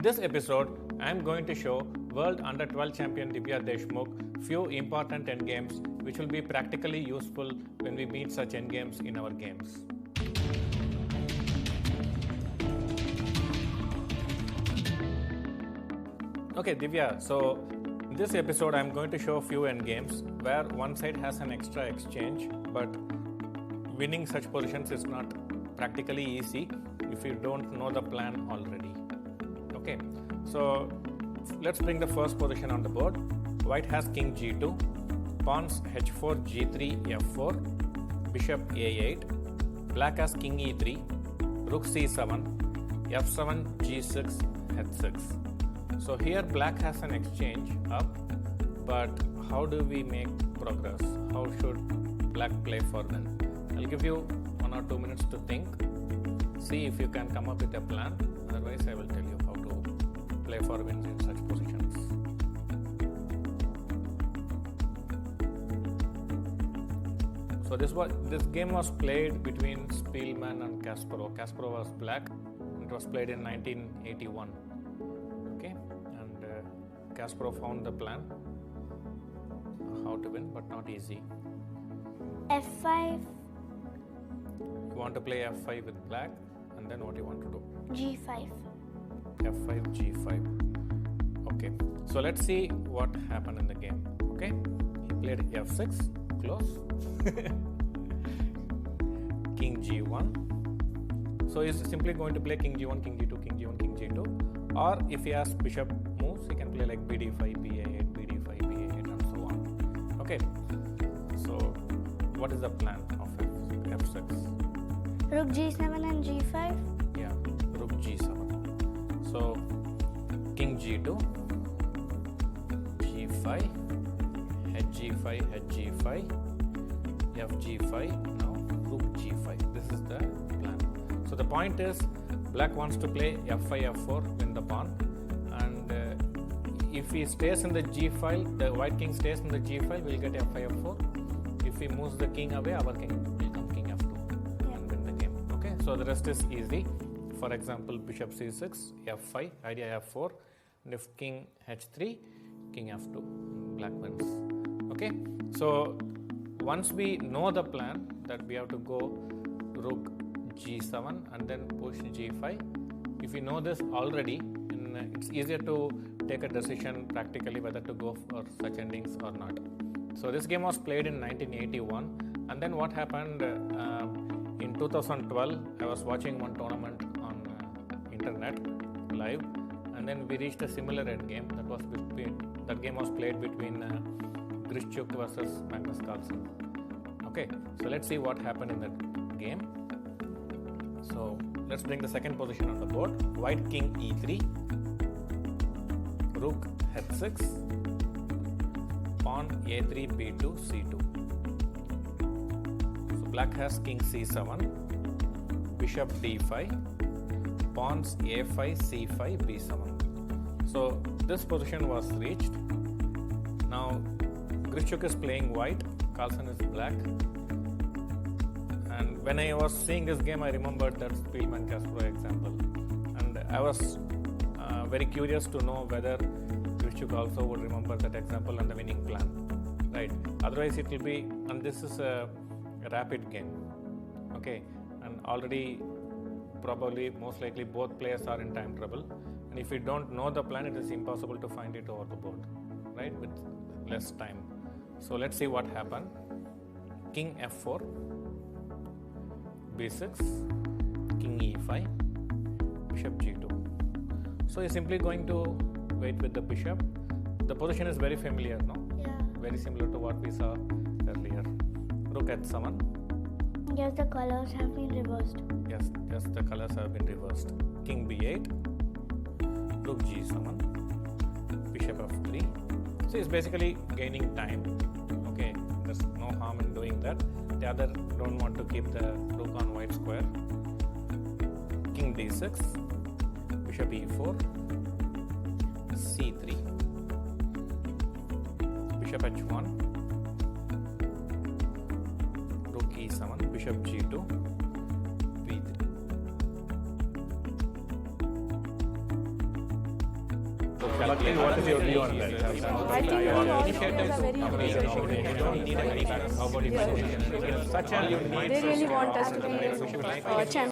In this episode, I am going to show World Under 12 champion Divya Deshmukh few important endgames which will be practically useful when we meet such endgames in our games. Okay, Divya, so in this episode I am going to show a few endgames where one side has an extra exchange, but winning such positions is not practically easy if you don't know the plan already. Okay, so let's bring the first position on the board. White has king g2, pawns h4, g3, f4, bishop a8. Black has king e3, rook c7, f7, g6, h6. So here black has an exchange up, but how do we make progress? How should black play for them? I'll give you 1 or 2 minutes to think. See if you can come up with a plan. Otherwise, I will tell you how to play for wins in such positions. So this game was played between Spielman and Kasparov. Kasparov was black. It was played in 1981. Okay, and Kasparov found the plan how to win, but not easy. F5, You want to play f5 with black, and then what you want to do? G5. f5, g5. Okay, so let's see what happened in the game. Okay, he played f6, close. King g1. So he's simply going to play king g1, king g2, king g1, king g2. Or if he has bishop moves, he can play like bd5, ba8, bd5, ba8, and so on. Okay, so what is the plan of f6? Rook G7 and G5. Yeah, rook g7. So king g2, g5, h5, h5, fg5, now rook g5. This is the plan. So the point is, black wants to play f5, f4, win the pawn, and if he stays in the g file, the white king stays in the g file, we'll get f5, f4. If he moves the king away, our king will come king f2 and win the game. Okay, so the rest is easy. For example, bishop c6, f5, idea f4, and if king h3, king f2, black wins. Okay, so once we know the plan that we have to go rook g7 and then push g5, if we know this already, it's easier to take a decision practically whether to go for such endings or not. So this game was played in 1981, and then what happened in 2012, I was watching one tournament on internet live, and then we reached a similar end game. That game was played between Grischuk versus Magnus Carlsen. Okay, so let's see what happened in that game. So let's bring the second position on the board. White king e3, rook h6, pawn a3, b2, c2. So black has king c7, bishop d5, pawns a5, c5, b7. So this position was reached. Now Grischuk is playing white, Carlsen is black. And when I was seeing this game, I remembered that Spielman Kasparov example, and I was very curious to know whether Grischuk also would remember that example and the winning plan, right? Otherwise, it will be, and this is a rapid game, okay? And already, probably, most likely, both players are in time trouble. And if you don't know the plan, it is impossible to find it over the board, right? With less time. So let's see what happened. King f4, b6, king e5, bishop g2. So he's simply going to wait with the bishop. The position is very familiar, no? Yeah. Very similar to what we saw earlier. Rook h7. Yes, the colors have been reversed. Yes, the colors have been reversed. King b8, rook g7, bishop f3. So he's basically gaining time. Okay, there's no harm in doing that. The other don't want to keep the rook on white square. King d6, bishop e4, c3, bishop h1, rook e7, bishop g2, b3. Buckley, what is your view on that? I think all players are very appreciative. You don't need a guidance. How about you? Such a They really want us to be champions.